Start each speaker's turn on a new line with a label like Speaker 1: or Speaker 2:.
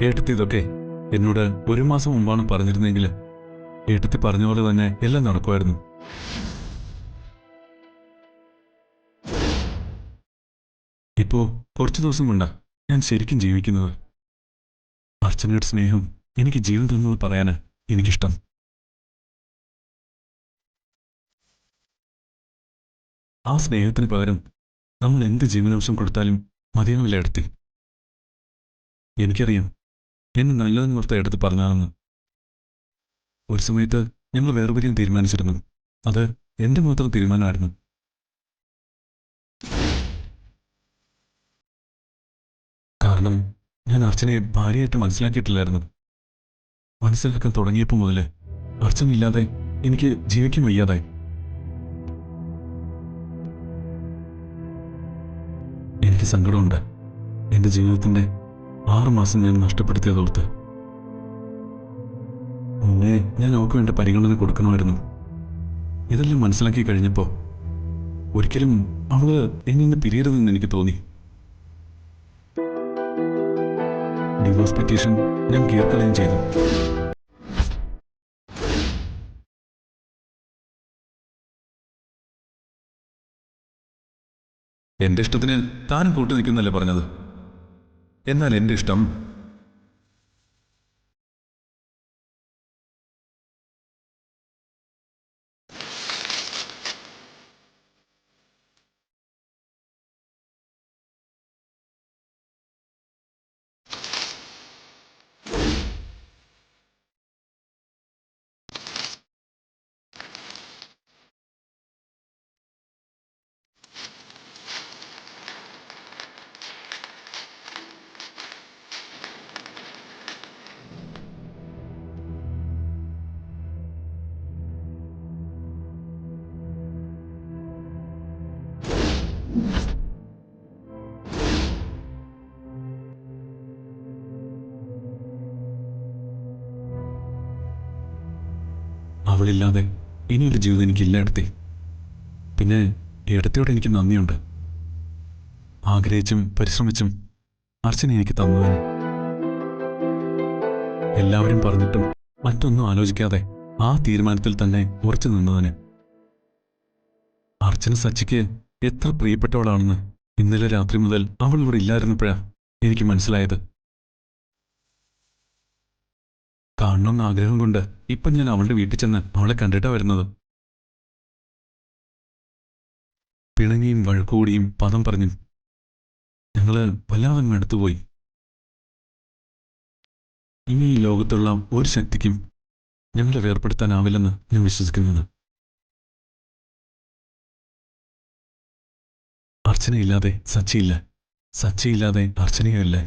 Speaker 1: ഏട്ടത്തി ഇതൊക്കെ എന്നോട് ഒരു മാസം മുമ്പാണ് പറഞ്ഞിരുന്നെങ്കിൽ ഏട്ടത്തി പറഞ്ഞ പോലെ തന്നെ എല്ലാം നടക്കുമായിരുന്നു. ഇപ്പോ കുറച്ചു ദിവസം കൊണ്ടാ ഞാൻ ശരിക്കും ജീവിക്കുന്നത്. അർച്ചനയുടെ സ്നേഹം എനിക്ക് ജീവൻ തന്നത് പറയാന് എനിക്കിഷ്ടം. ആ സ്നേഹത്തിന് പകരം നമ്മൾ എന്ത് ജീവനാംശം കൊടുത്താലും മതിയാവില്ല ഏട്ടത്തി. എനിക്കറിയാം എന്നെ നല്ലതെന്ന് ഓർത്ത എടുത്ത് പറഞ്ഞാണെന്ന്. ഒരു സമയത്ത് ഞങ്ങൾ വേർപിരിയാൻ തീരുമാനിച്ചിരുന്നു. അത് എന്റെ മാത്രം തീരുമാനമായിരുന്നു. കാരണം ഞാൻ അർച്ചനയെ ഭാര്യയായിട്ട് മനസ്സിലാക്കിയിട്ടില്ലായിരുന്നു. മനസ്സിലാക്കാൻ തുടങ്ങിയപ്പോൾ മുതല് അർച്ചനയില്ലാതെ എനിക്ക് ജീവിക്കാൻ വയ്യാതായി. എനിക്ക് സങ്കടമുണ്ട്. എന്റെ ജീവിതത്തിന്റെ 6 മാസം ഞാൻ നഷ്ടപ്പെടുത്തിയതോർത്ത്. മുന്നേ ഞാൻ അവൾക്ക് വേണ്ട പരിഗണന കൊടുക്കണമായിരുന്നു. ഇതെല്ലാം മനസ്സിലാക്കി കഴിഞ്ഞപ്പോൾ ഒരിക്കലും അവള് എന്നിൽ നിന്ന് പിരിയരുതെന്ന് എനിക്ക് തോന്നി. ഡിവോഴ്സ് പെറ്റീഷൻ ഞാൻ കീർക്കുകയും ചെയ്തു. എന്റെ ഇഷ്ടത്തിന് താനും കൂട്ടു നിൽക്കുന്നല്ലേ പറഞ്ഞത്. എന്നാൽ എന്റെ ഇഷ്ടം അവളില്ലാതെ ഇനിയൊരു ജീവിതം എനിക്കില്ല എടുത്തി. പിന്നെ ഇടത്തോടെ എനിക്ക് നന്ദിയുണ്ട്. ആഗ്രഹിച്ചും പരിശ്രമിച്ചും അർച്ചന എനിക്ക് തന്നതിന്. എല്ലാവരും പറഞ്ഞിട്ടും മറ്റൊന്നും ആലോചിക്കാതെ ആ തീരുമാനത്തിൽ തന്നെ ഉറച്ചു നിന്നതിന്. അർച്ചന സച്ചിക്ക് എത്ര പ്രിയപ്പെട്ടവളാണെന്ന് ഇന്നലെ രാത്രി മുതൽ അവൾ ഇവിടെ ഇല്ലായിരുന്നപ്പോഴാ എനിക്ക് മനസ്സിലായത്. കാണണമെന്ന ആഗ്രഹം കൊണ്ട് ഇപ്പം ഞാൻ അവളുടെ വീട്ടിൽ ചെന്ന് അവളെ കണ്ടിട്ടാ വരുന്നത്. പിണങ്ങിയും വഴക്കുകൂടിയും പദം പറഞ്ഞും ഞങ്ങള് വല്ലാതെ അടുത്തുപോയി. ഇനി ഈ ലോകത്തുള്ള ഒരു ശക്തിക്കും ഞങ്ങളെ വേർപ്പെടുത്താനാവില്ലെന്ന് ഞാൻ വിശ്വസിക്കുന്നത്. അർച്ചനയില്ലാതെ സച്ചിയില്ല, സച്ചിയില്ലാതെ അർച്ചനയുമില്ല.